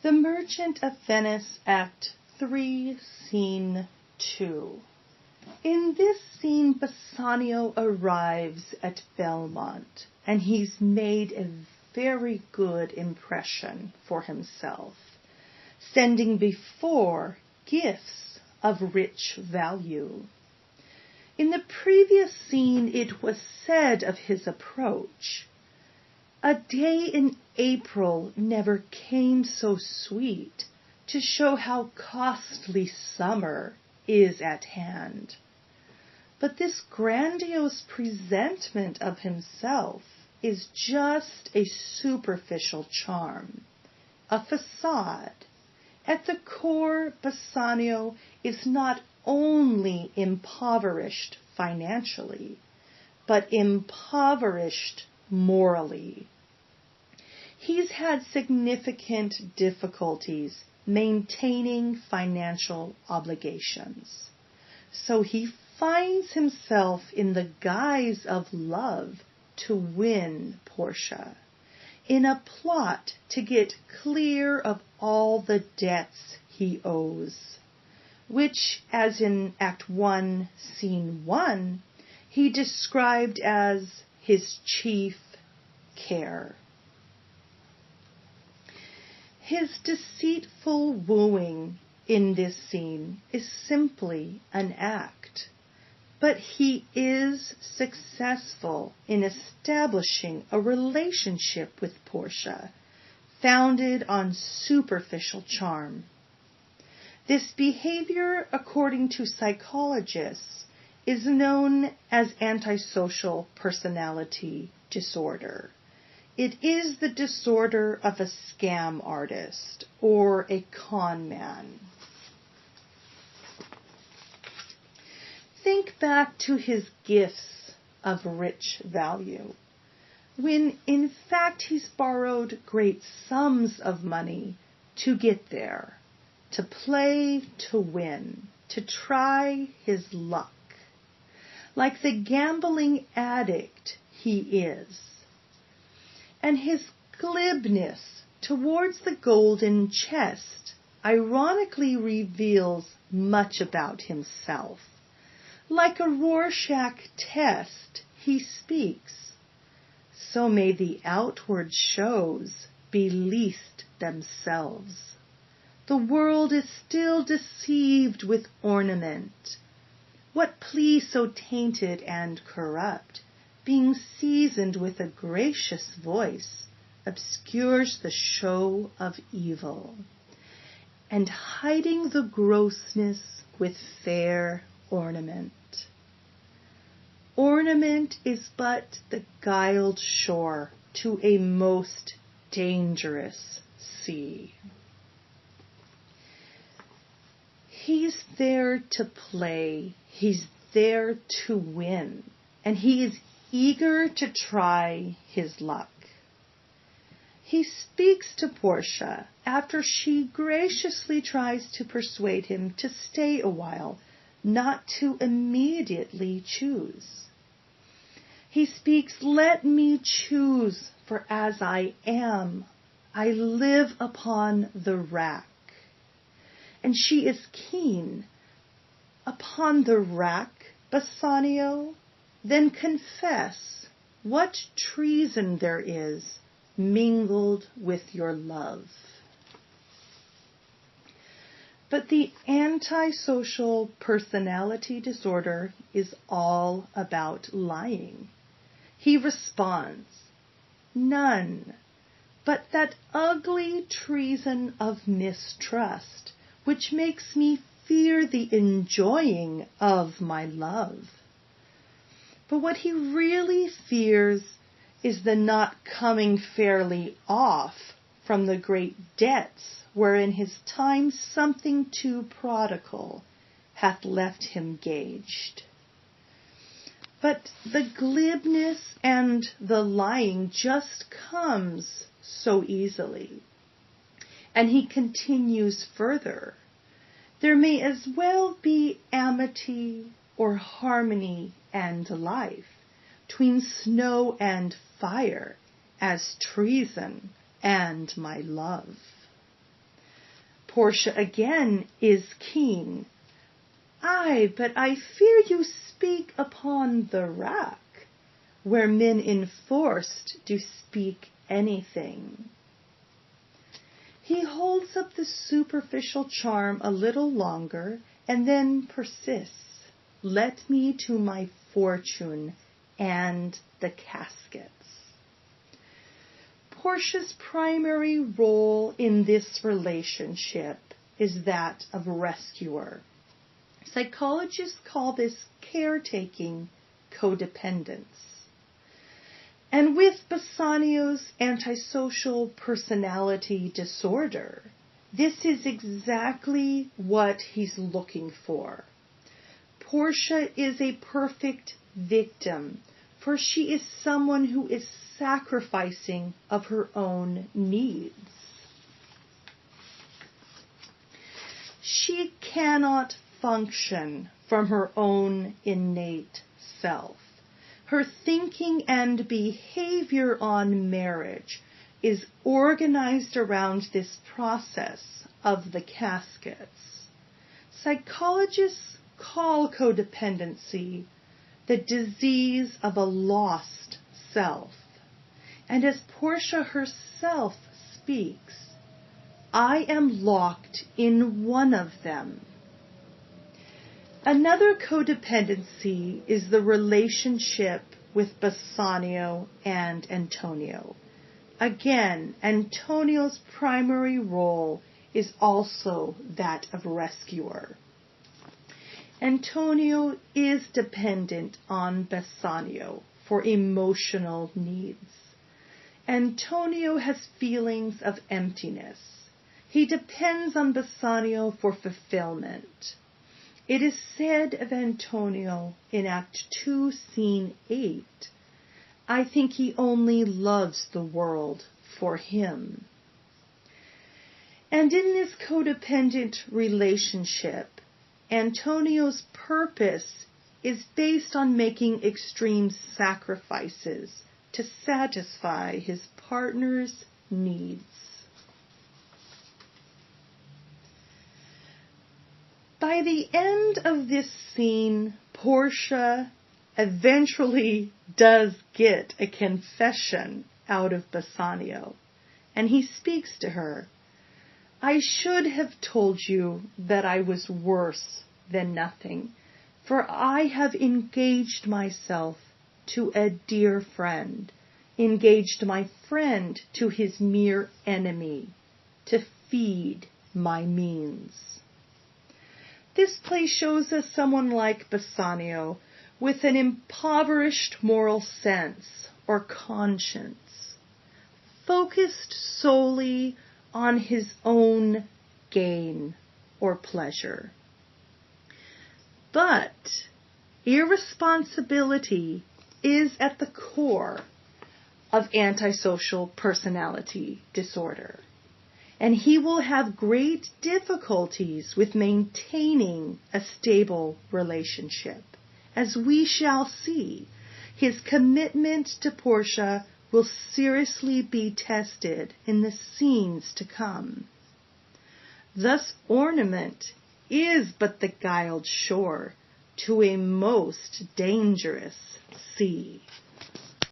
The Merchant of Venice, Act 3, Scene 2. In this scene, Bassanio arrives at Belmont, and he's made a very good impression for himself, sending before gifts of rich value. In the previous scene, it was said of his approach, "A day in April never came so sweet to show how costly summer is at hand." But this grandiose presentment of himself is just a superficial charm, a facade. At the core, Bassanio is not only impoverished financially, but impoverished morally. He's had significant difficulties maintaining financial obligations. So he finds himself in the guise of love to win Portia, in a plot to get clear of all the debts he owes, which, as in Act 1, Scene 1, he described as his chief care. His deceitful wooing in this scene is simply an act, but he is successful in establishing a relationship with Portia, founded on superficial charm. This behavior, according to psychologists, is known as antisocial personality disorder. It is the disorder of a scam artist or a con man. Think back to his gifts of rich value, when in fact he's borrowed great sums of money to get there, to play to win, to try his luck. Like the gambling addict he is. And his glibness towards the golden chest ironically reveals much about himself. Like a Rorschach test, he speaks. So may the outward shows be least themselves. The world is still deceived with ornament. What plea so tainted and corrupt, being seasoned with a gracious voice, obscures the show of evil, and hiding the grossness with fair ornament. Ornament is but the guiled shore to a most dangerous sea. He's there to play, he's there to win, and he is eager to try his luck. He speaks to Portia after she graciously tries to persuade him to stay a while, not to immediately choose. He speaks, "Let me choose, for as I am, I live upon the rack." And she is keen. "Upon the rack, Bassanio? Then confess what treason there is mingled with your love." But the antisocial personality disorder is all about lying. He responds, "None, but that ugly treason of mistrust, which makes me fear the enjoying of my love." But what he really fears is the not coming fairly off from the great debts wherein his time something too prodigal hath left him gauged. But the glibness and the lying just comes so easily. And he continues further. There may as well be amity or harmony and life, 'tween snow and fire, as treason and my love. Portia again is keen. Ay, but I fear you speak upon the rack, where men enforced do speak anything. He holds up the superficial charm a little longer, and then persists. Let me to my fortune and the caskets. Portia's primary role in this relationship is that of rescuer. Psychologists call this caretaking codependence. And with Bassanio's antisocial personality disorder, this is exactly what he's looking for. Portia is a perfect victim, for she is someone who is sacrificing of her own needs. She cannot function from her own innate self. Her thinking and behavior on marriage is organized around this process of the caskets. Psychologists call codependency the disease of a lost self. And as Portia herself speaks, I am locked in one of them. Another codependency is the relationship with Bassanio and Antonio. Again, Antonio's primary role is also that of rescuer. Antonio is dependent on Bassanio for emotional needs. Antonio has feelings of emptiness. He depends on Bassanio for fulfillment. It is said of Antonio in Act 2, Scene 8, I think he only loves the world for him. And in this codependent relationship, Antonio's purpose is based on making extreme sacrifices to satisfy his partner's needs. By the end of this scene, Portia eventually does get a confession out of Bassanio, and he speaks to her. I should have told you that I was worse than nothing, for I have engaged myself to a dear friend, engaged my friend to his mere enemy, to feed my means. This play shows us someone like Bassanio with an impoverished moral sense or conscience, focused solely on his own gain or pleasure. But irresponsibility is at the core of antisocial personality disorder, and he will have great difficulties with maintaining a stable relationship. As we shall see, his commitment to Portia will seriously be tested in the scenes to come. Thus ornament is but the guiled shore to a most dangerous sea.